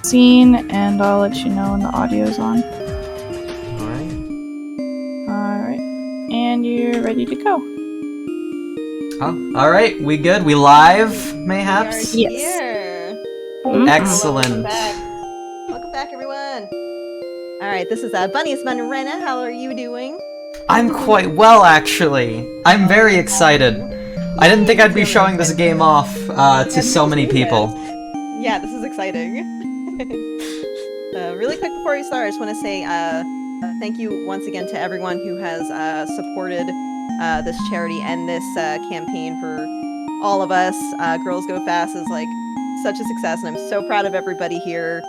cutscene, and I'll let you know when the audio's on. Alright. Alright. And you're ready to go. Oh, alright, we good? We live, mayhaps? We are Yes. here. Excellent. Welcome back, everyone. Alright, this is BunniestBunRena. How are you doing? I'm quite well, actually. I'm very excited. I didn't think I'd be showing this game off to so many people. Yeah, this is exciting. Really quick before we start, I just want to say thank you once again to everyone who has supported this charity and this campaign for all of us. Girls Go Fast is like such a success, and I'm so proud of everybody here.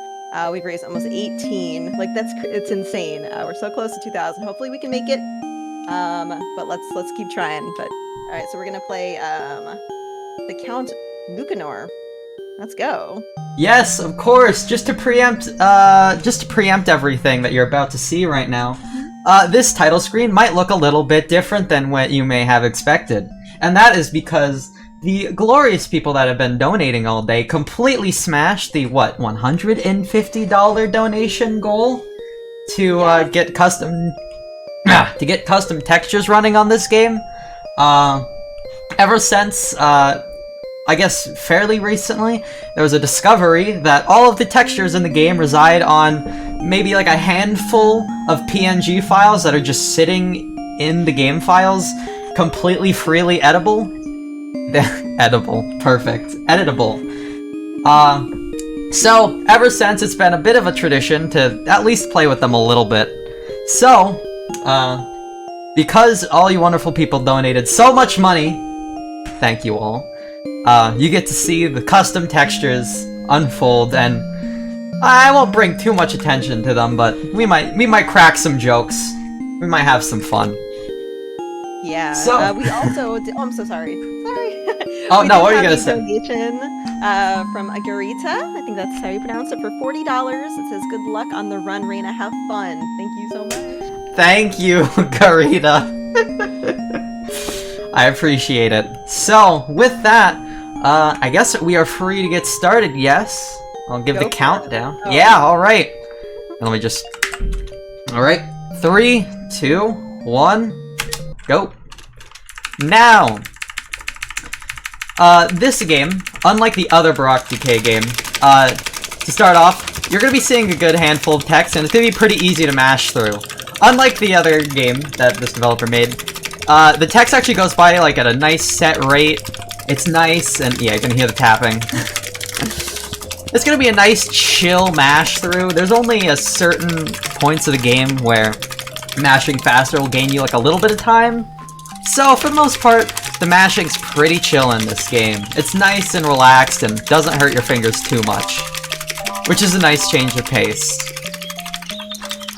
We've raised almost 18. Like it's insane. We're so close to 2,000. Hopefully we can make it. But let's keep trying. But all right, so we're gonna play the Count Lucanor. Let's go. Yes, of course. Just to preempt everything that you're about to see right now. This title screen might look a little bit different than what you may have expected, and that is because the glorious people that have been donating all day completely smashed the $150 donation goal to get custom textures running on this game. Ever since I guess fairly recently, there was a discovery that all of the textures in the game reside on maybe like a handful of PNG files that are just sitting in the game files, completely freely edible. Perfect. Editable. So, ever since, it's been a bit of a tradition to at least play with them a little bit. So, because all you wonderful people donated so much money, thank you all, you get to see the custom textures unfold, and I won't bring too much attention to them, but we might crack some jokes. We might have some fun. Yeah. So we also. Oh, I'm so sorry. Sorry. Oh no, what are you gonna say? Donation from Agarita. I think that's how you pronounce it, for $40. It says, "Good luck on the run, Reina. Have fun." Thank you so much. Thank you, Garita. I appreciate it. So, with that, I guess we are free to get started, yes? I'll give the countdown. Oh. Yeah, alright. Let me just... Alright. 3, 2, 1, go. Now! This game, unlike the other Baroque DK game, to start off, you're gonna be seeing a good handful of text, and it's gonna be pretty easy to mash through. Unlike the other game that this developer made, the text actually goes by like at a nice set rate. It's nice, and yeah, you can hear the tapping. It's gonna be a nice chill mash through. There's only a certain points of the game where mashing faster will gain you like a little bit of time. So for the most part, the mashing's pretty chill in this game. It's nice and relaxed and doesn't hurt your fingers too much, which is a nice change of pace.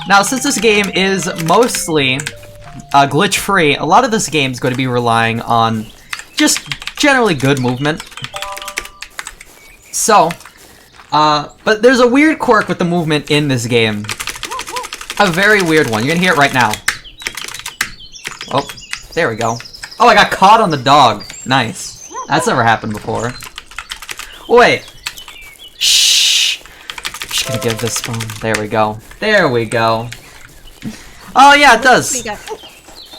Now, since this game is mostly glitch-free, a lot of this game is going to be relying on just generally good movement. So, but there's a weird quirk with the movement in this game. A very weird one. You're gonna hear it right now. Oh, there we go. Oh, I got caught on the dog. Nice. That's never happened before. Wait. Shh. I'm just gonna give this phone. There we go. There we go. Oh yeah, it does.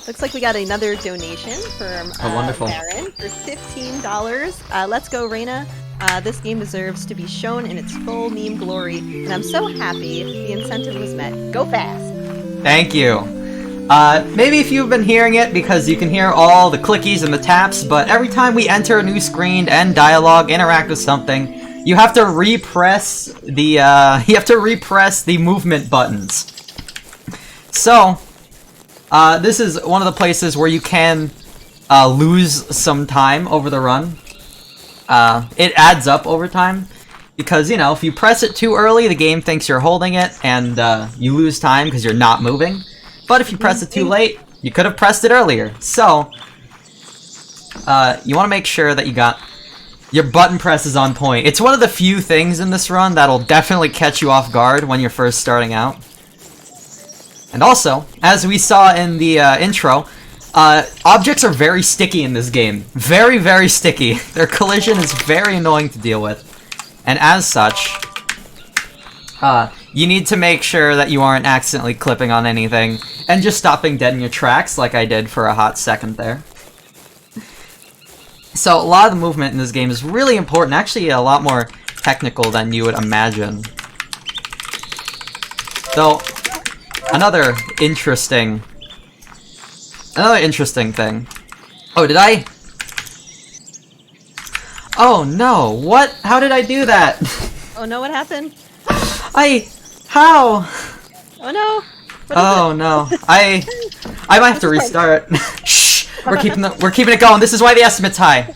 Looks like we got another donation from wonderful. Baron for $15. Let's go, Reina. This game deserves to be shown in its full meme glory, and I'm so happy the incentive was met. Go fast! Thank you. Maybe if you've been hearing it because you can hear all the clickies and the taps, but every time we enter a new screen, end dialogue, interact with something, you have to repress the movement buttons. So, this is one of the places where you can lose some time over the run. It adds up over time, because, you know, if you press it too early, the game thinks you're holding it, and you lose time because you're not moving. But if you press it too late, you could have pressed it earlier. So, you want to make sure that you got your button presses on point. It's one of the few things in this run that'll definitely catch you off guard when you're first starting out. And also, as we saw in the intro, objects are very sticky in this game. Very, very sticky. Their collision is very annoying to deal with. And as such, You need to make sure that you aren't accidentally clipping on anything, and just stopping dead in your tracks like I did for a hot second there. So a lot of the movement in this game is really important, actually a lot more technical than you would imagine. Though, another interesting thing. Oh, did I? Oh no, what? How did I do that? Oh no, what happened? How? Oh no! Oh no, I might have to restart. Shh, we're keeping it going. This is why the estimate's high.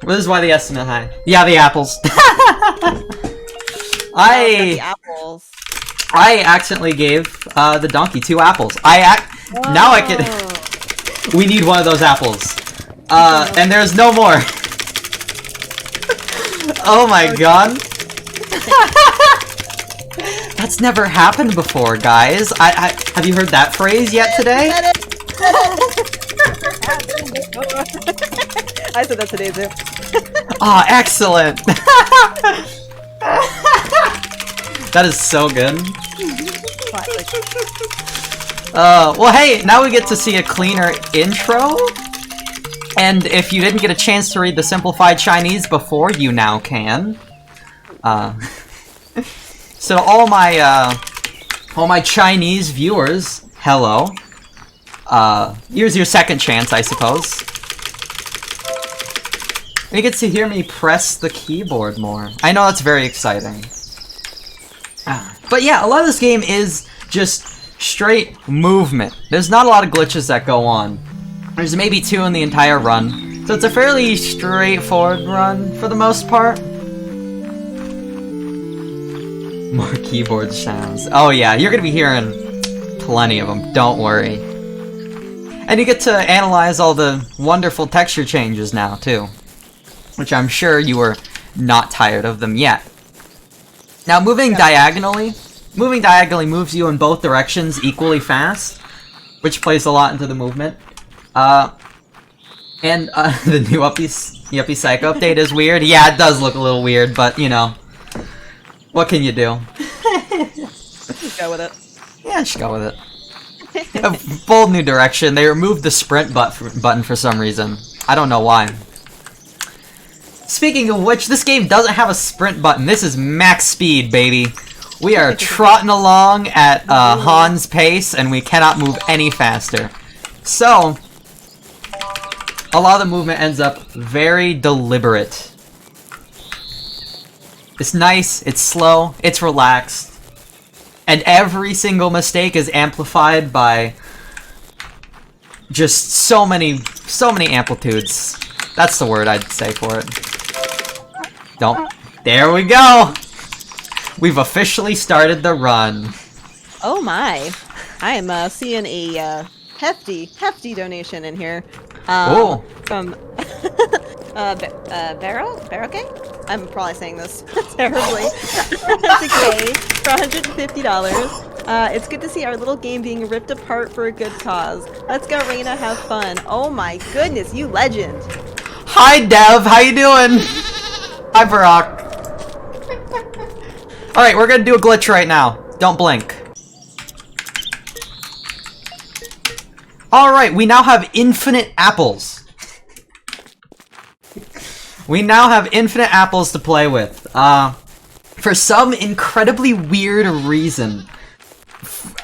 This is why the estimate high. Yeah, the apples. The apples. I accidentally gave the donkey 2 apples. Now I can. We need one of those apples. And there's no more. Oh my god. That's never happened before, guys. Have you heard that phrase yet today? I said that today too. Ah, excellent. That is so good. Well hey, now we get to see a cleaner intro. And if you didn't get a chance to read the simplified Chinese before, you now can. So all my Chinese viewers, hello. Here's your second chance, I suppose. You get to hear me press the keyboard more. I know that's very exciting. But yeah, a lot of this game is just straight movement. There's not a lot of glitches that go on. There's maybe 2 in the entire run. So it's a fairly straightforward run for the most part. More keyboard sounds. Oh yeah, you're gonna be hearing plenty of them, don't worry. And you get to analyze all the wonderful texture changes now, too. Which I'm sure you were not tired of them yet. Now, moving diagonally moves you in both directions equally fast, which plays a lot into the movement. The new Yuppie Psycho update is weird. Yeah, it does look a little weird, but, you know, what can you do? Just go with it. Yeah, just go with it. A bold new direction. They removed the sprint button for some reason. I don't know why. Speaking of which, this game doesn't have a sprint button. This is max speed, baby. We are trotting along at Han's pace, and we cannot move any faster. So, a lot of the movement ends up very deliberate. It's nice, it's slow, it's relaxed. And every single mistake is amplified by just so many amplitudes. That's the word I'd say for it. There we go! We've officially started the run. Oh my. I am seeing a hefty donation in here. From Baroque? I'm probably saying this terribly. To Kay for $150. It's good to see our little game being ripped apart for a good cause. Let's go, Rena, have fun. Oh my goodness, you legend. Hi, Dev. How you doing? Hi, Barack. Alright, we're gonna do a glitch right now. Don't blink. Alright, we now have infinite apples. We now have infinite apples to play with. For some incredibly weird reason.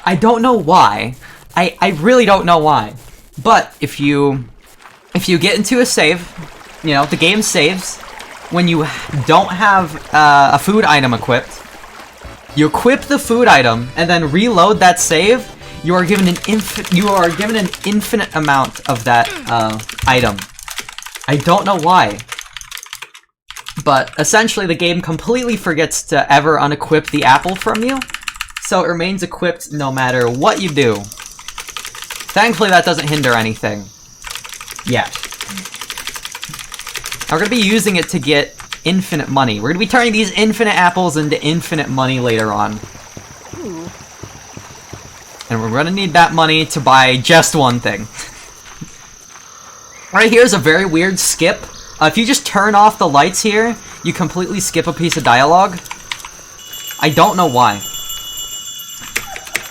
I don't know why. I really don't know why. But if you get into a save, you know, the game saves when you don't have a food item equipped. You equip the food item and then reload that save. You are given an infinite amount of that item. I don't know why. But essentially the game completely forgets to ever unequip the apple from you. So it remains equipped no matter what you do. Thankfully that doesn't hinder anything. Yet. We're going to be using it to get infinite money. We're going to be turning these infinite apples into infinite money later on. Ooh. And we're going to need that money to buy just one thing. Right here's a very weird skip. If you just turn off the lights here, you completely skip a piece of dialogue. I don't know why.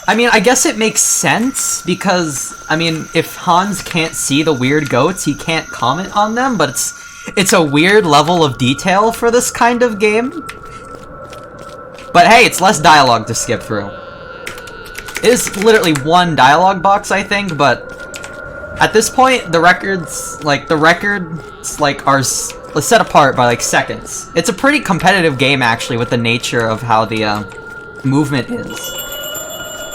I mean, I guess it makes sense, because, I mean, if Hans can't see the weird goats, he can't comment on them, but it's a weird level of detail for this kind of game. But hey, it's less dialogue to skip through. It is literally one dialogue box, I think, but at this point, the records are set apart by, like, seconds. It's a pretty competitive game, actually, with the nature of how the, movement is.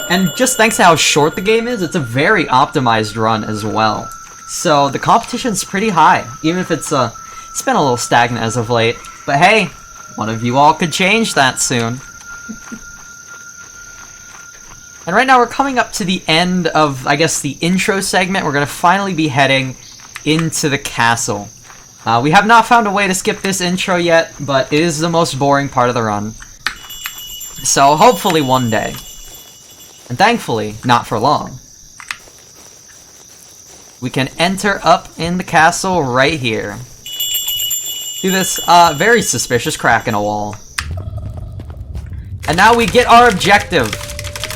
And just thanks to how short the game is, it's a very optimized run as well. So the competition's pretty high, even if it's been a little stagnant as of late. But hey, one of you all could change that soon. And right now we're coming up to the end of, I guess, the intro segment. We're gonna finally be heading into the castle. We have not found a way to skip this intro yet, but it is the most boring part of the run. So hopefully one day. And thankfully, not for long. We can enter up in the castle right here. Through this, very suspicious crack in a wall. And now we get our objective.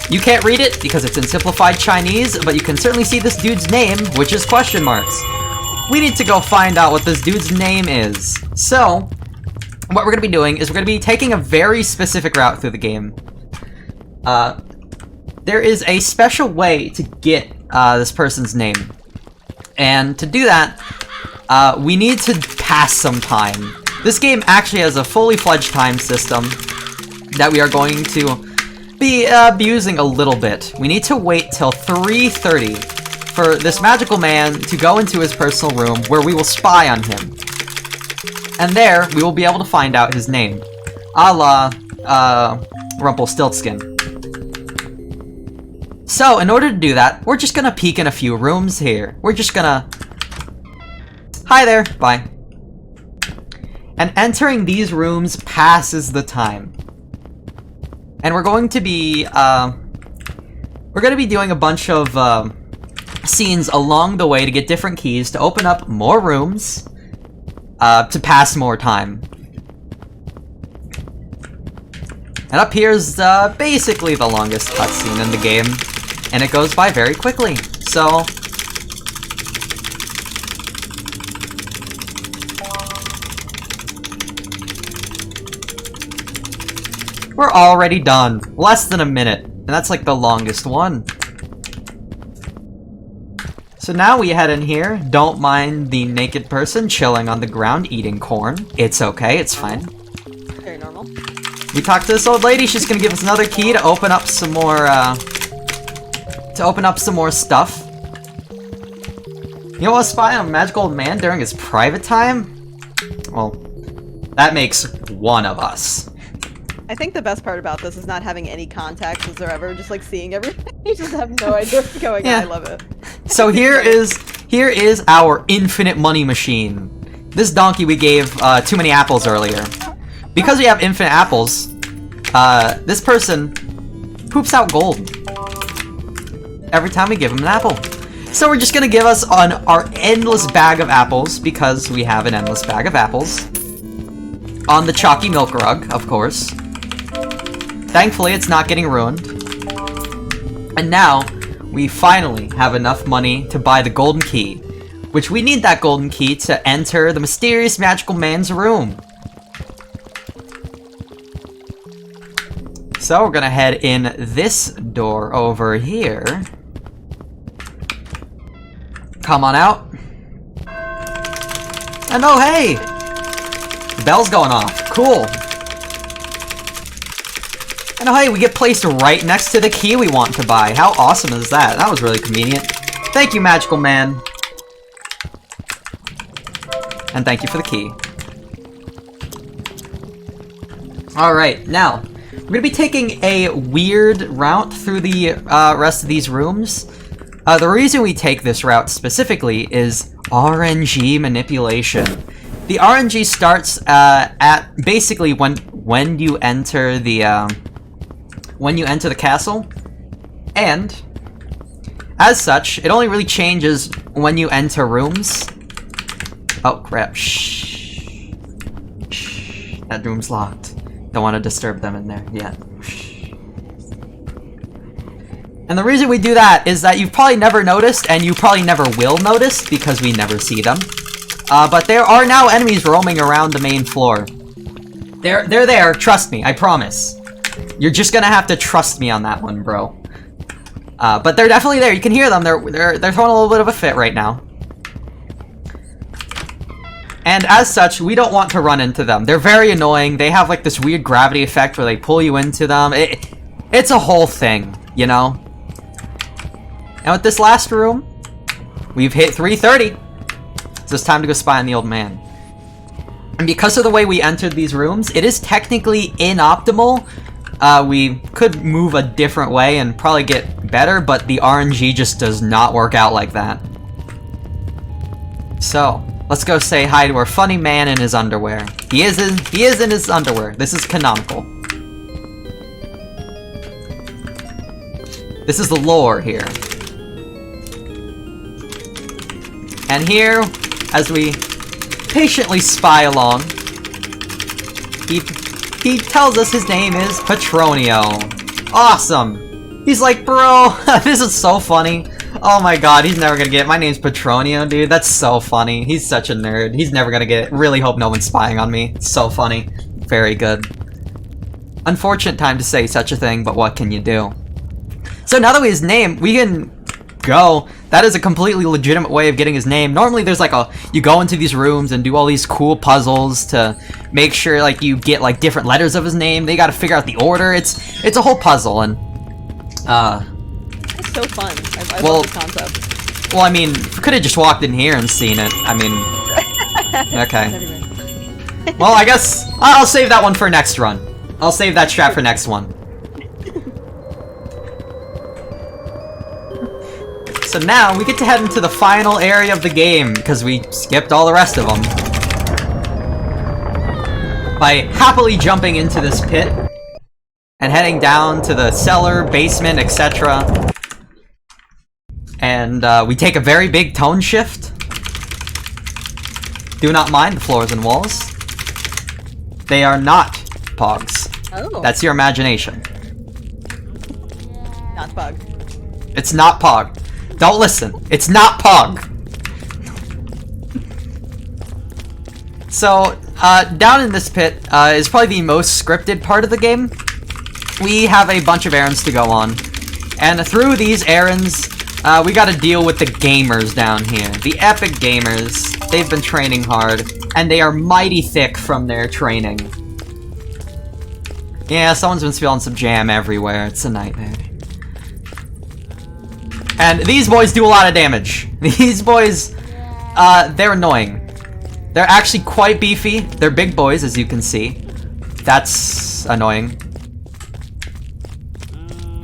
You can't read it because it's in simplified Chinese, but you can certainly see this dude's name, which is question marks. We need to go find out what this dude's name is. So, what we're gonna be doing is we're gonna be taking a very specific route through the game. There is a special way to get this person's name. And to do that, we need to pass some time. This game actually has a fully fledged time system that we are going to be abusing a little bit. We need to wait till 3:30 for this magical man to go into his personal room where we will spy on him. And there, we will be able to find out his name. A la, Rumpelstiltskin. So, in order to do that, we're just gonna peek in a few rooms here. We're just gonna... Hi there, bye. And entering these rooms passes the time. And we're going to be, doing a bunch of, scenes along the way to get different keys to open up more rooms, to pass more time. And up here is, basically the longest cutscene in the game. And it goes by very quickly, so... We're already done. Less than a minute. And that's like the longest one. So now we head in here. Don't mind the naked person chilling on the ground eating corn. It's okay, it's fine. Very normal. We talked to this old lady. She's gonna give us another key to open up some more, stuff. You know what, spy on a magical old man during his private time? Well, that makes one of us. I think the best part about this is not having any context whatsoever, just like seeing everything. You just have no idea what's going on. I love it. So here is our infinite money machine. This donkey we gave too many apples earlier. Because we have infinite apples, this person poops out gold every time we give him an apple. So we're just gonna give us our endless bag of apples, because we have an endless bag of apples. On the chalky milk rug, of course. Thankfully, it's not getting ruined. And now, we finally have enough money to buy the golden key, which we need that golden key to enter the mysterious magical man's room. So we're gonna head in this door over here. Come on out. And oh hey! The bell's going off. Cool. And oh hey, we get placed right next to the key we want to buy. How awesome is that? That was really convenient. Thank you, magical man. And thank you for the key. Alright, now, we're gonna be taking a weird route through the rest of these rooms. The reason we take this route specifically is RNG manipulation. The RNG starts at basically when you enter the castle, and as such, it only really changes when you enter rooms. Oh crap! Shh. That room's locked. Don't want to disturb them in there yet. And the reason we do that is that you've probably never noticed, and you probably never will notice, because we never see them. But there are now enemies roaming around the main floor. They're there, trust me, I promise. You're just gonna have to trust me on that one, bro. But they're definitely there, you can hear them, they're throwing a little bit of a fit right now. And as such, we don't want to run into them. They're very annoying, they have like this weird gravity effect where they pull you into them. It's a whole thing, you know? And with this last room, we've hit 3:30. So it's time to go spy on the old man. And because of the way we entered these rooms, it is technically inoptimal. We could move a different way and probably get better, but the RNG just does not work out like that. So, let's go say hi to our funny man in his underwear. He is in his underwear. This is canonical. This is the lore here. And here, as we patiently spy along, he tells us his name is Petronio. Awesome! He's like, bro, this is so funny. Oh my god, he's never gonna get it. My name's Petronio, dude. That's so funny. He's such a nerd. He's never gonna get it. Really hope no one's spying on me. It's so funny. Very good. Unfortunate time to say such a thing, but what can you do? So now that we have his name, we can go. That is a completely legitimate way of getting his name. Normally there's like you go into these rooms and do all these cool puzzles to make sure like you get like different letters of his name. They gotta figure out the order. It's a whole puzzle, and it's so fun. I love the concept. Well, I mean, we could have just walked in here and seen it. I mean, okay. Well, I guess I'll save that one for next run. I'll save that strat for next one. So now, we get to head into the final area of the game, because we skipped all the rest of them. By happily jumping into this pit, and heading down to the cellar, basement, etc. And we take a very big tone shift. Do not mind the floors and walls. They are not pogs. Oh. That's your imagination. Not pog. It's not pog. Don't listen. It's not Pog. So, down in this pit is probably the most scripted part of the game. We have a bunch of errands to go on. And through these errands, we gotta deal with the gamers down here. The epic gamers. They've been training hard. And they are mighty thick from their training. Yeah, someone's been spilling some jam everywhere. It's a nightmare. And these boys do a lot of damage. These boys, they're annoying. They're actually quite beefy. They're big boys, as you can see. That's annoying.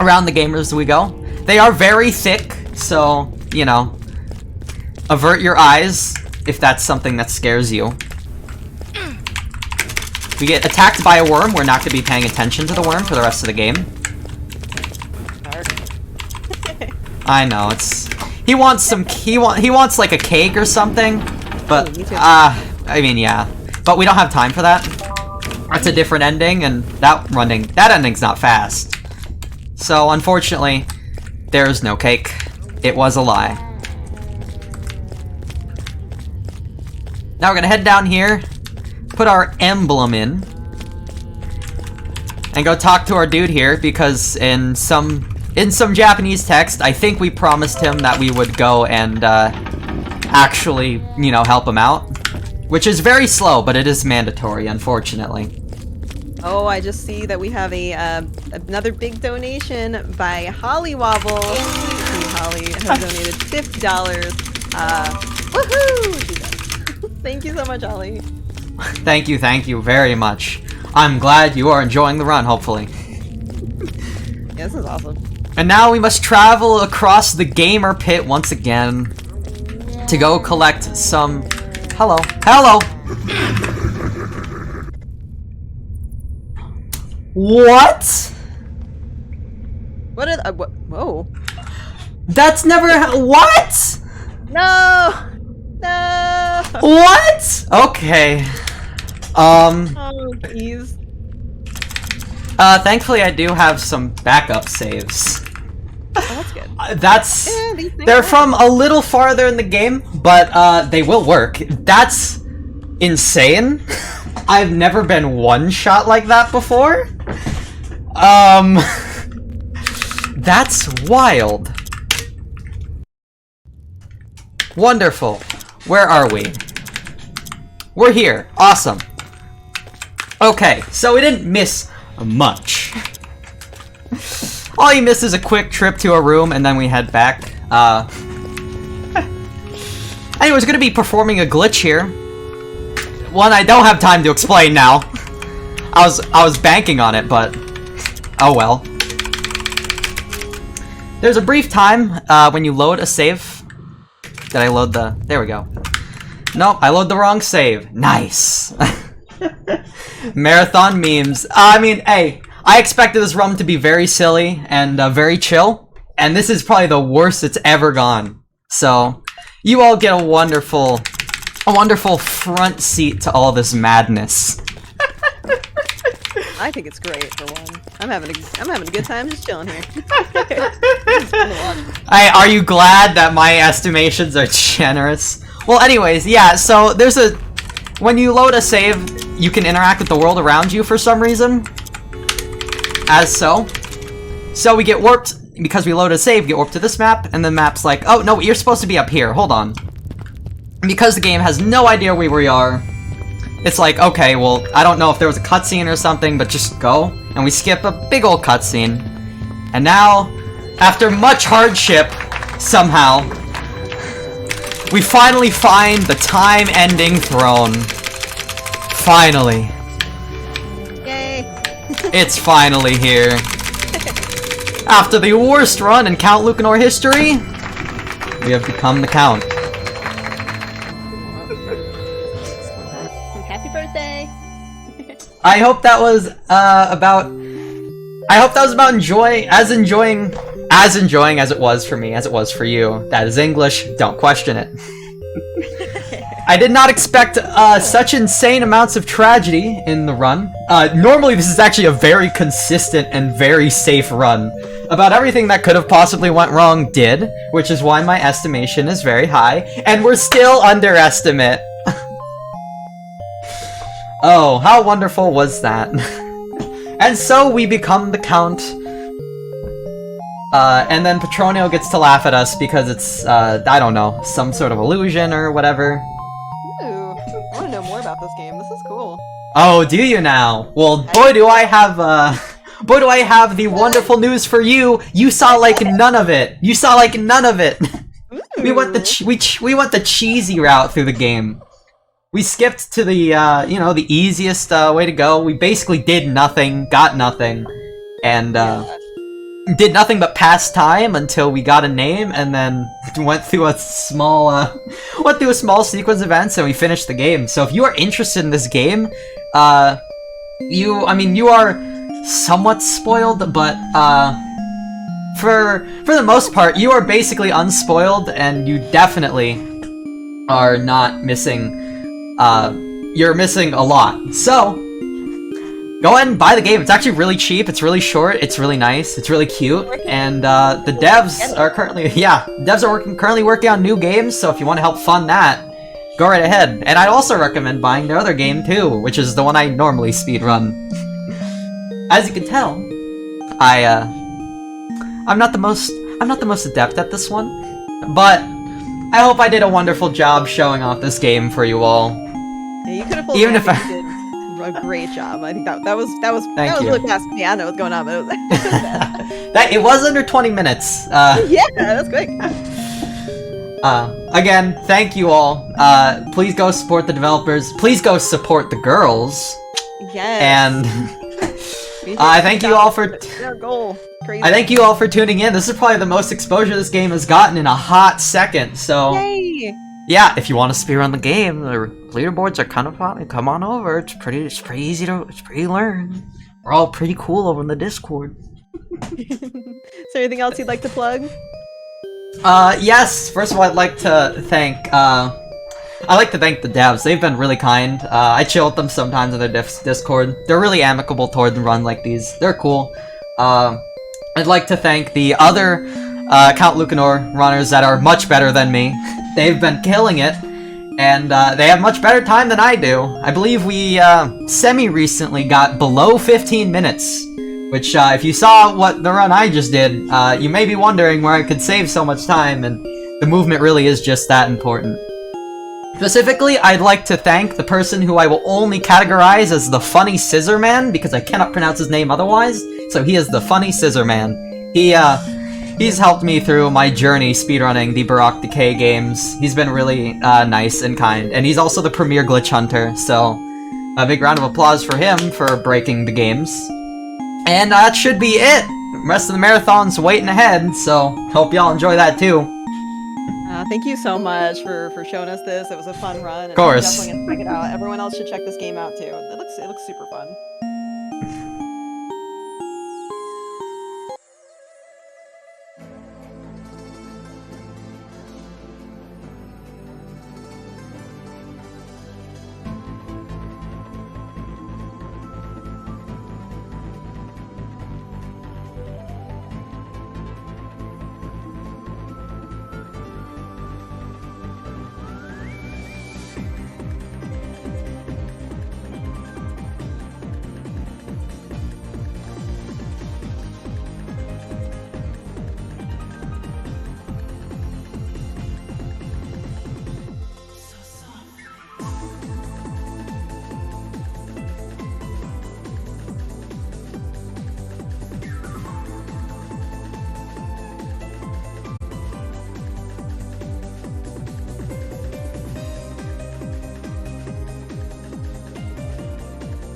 Around the gamers we go. They are very thick, so, you know, avert your eyes if that's something that scares you. We get attacked by a worm. We're not going to be paying attention to the worm for the rest of the game. I know, it's... He wants some... He wants like a cake or something, but... I mean, yeah. But we don't have time for that. That's a different ending, and that ending's not fast. So, unfortunately, there's no cake. It was a lie. Now we're gonna head down here, put our emblem in, and go talk to our dude here, because in some Japanese text, I think we promised him that we would go and, actually, you know, help him out. Which is very slow, but it is mandatory, unfortunately. Oh, I just see that we have a, another big donation by Holly Wobble. Holly has donated $50. Woohoo! Thank you so much, Holly. Thank you very much. I'm glad you are enjoying the run, hopefully. Yeah, this is awesome. And now we must travel across the gamer pit once again to go collect some... Hello. Hello! What? What are whoa. That's never what? No! No! What? Okay. Oh, geez. Thankfully I do have some backup saves. Oh, that's good. They're from a little farther in the game, but they will work. That's insane. I've never been one shot like that before. That's wild. Wonderful. Where are we? We're here. Awesome. Okay, so we didn't miss much. All you missed is a quick trip to a room, and then we head back. Anyways, gonna be performing a glitch here. One I don't have time to explain now. I was banking on it, but oh well. There's a brief time when you load a save. Did I load the... There we go. Nope, I load the wrong save. Nice. Marathon memes. I mean, hey, I expected this run to be very silly and very chill, and this is probably the worst it's ever gone. So, you all get a wonderful front seat to all this madness. I think it's great for one. I'm having a good time just chilling here. Are you glad that my estimations are generous? Well, anyways, yeah. So there's a when you load a save, you can interact with the world around you for some reason. As so. So we get warped because we load a save. We get warped to this map, and the map's like, oh no, you're supposed to be up here. Hold on. And because the game has no idea where we are. It's like, okay, well, I don't know if there was a cutscene or something, but just go. And we skip a big old cutscene. And now, after much hardship, somehow, we finally find the time-ending throne. Finally. Yay! It's finally here. After the worst run in Count Lucanor history, we have become the Count. I hope that was about as enjoying as it was for me, as it was for you. That is English, don't question it. I did not expect such insane amounts of tragedy in the run. Normally this is actually a very consistent and very safe run. About everything that could have possibly went wrong did, which is why my estimation is very high, and we're still underestimate. Oh, how wonderful was that? And so we become the Count. And then Petronio gets to laugh at us because it's, I don't know, some sort of illusion or whatever. Ooh, I want to know more about this game. This is cool. Oh, do you now? Well, boy do I have the wonderful news for you. You saw like none of it. You saw like none of it. We went the cheesy route through the game. We skipped to the, you know, the easiest way to go. We basically did nothing, got nothing, and did nothing but pass time until we got a name, and then went through a small sequence of events, and we finished the game. So if you are interested in this game, you are somewhat spoiled, but for the most part, you are basically unspoiled, and you definitely are not missing. You're missing a lot. So, go ahead and buy the game. It's actually really cheap, it's really short, it's really nice, it's really cute, and the devs are currently, currently working on new games, so if you want to help fund that, go right ahead. And I'd also recommend buying their other game too, which is the one I normally speedrun. As you can tell, I'm not the most adept at this one, but I hope I did a wonderful job showing off this game for you all. Yeah, you could have pulled it off. You did a great job. I think that was really fast. Yeah, I know what's going on, but it was it was under 20 minutes. Yeah, that's quick. Again, thank you all. Please go support the developers. Please go support the girls. Yes. And I thank you all for their goal. Crazy. I thank you all for tuning in. This is probably the most exposure this game has gotten in a hot second. So yay! Yeah, if you want to speedrun the game, the leaderboards are kind of fun. Come on over. It's pretty easy to learn. We're all pretty cool over in the Discord. Is there anything else you'd like to plug? Yes. First of all, I'd like to thank I like to thank the devs. They've been really kind. I chill with them sometimes in their Discord. They're really amicable toward the run like these. They're cool. I'd like to thank the other Count Lucanor runners that are much better than me. They've been killing it, and they have much better time than I do. I believe we semi-recently got below 15 minutes, which if you saw what the run I just did, you may be wondering where I could save so much time, and the movement really is just that important. Specifically, I'd like to thank the person who I will only categorize as the Funny Scissor Man, because I cannot pronounce his name otherwise, so he is the Funny Scissor Man. He's helped me through my journey speedrunning the Baroque Decay games. He's been really nice and kind, and he's also the premier glitch hunter, so a big round of applause for him for breaking the games. And that should be it! The rest of the marathon's waiting ahead, so hope y'all enjoy that too. Thank you so much for showing us this. It was a fun run. Of course. I'm definitely gonna check it out. Everyone else should check this game out too. It looks super fun.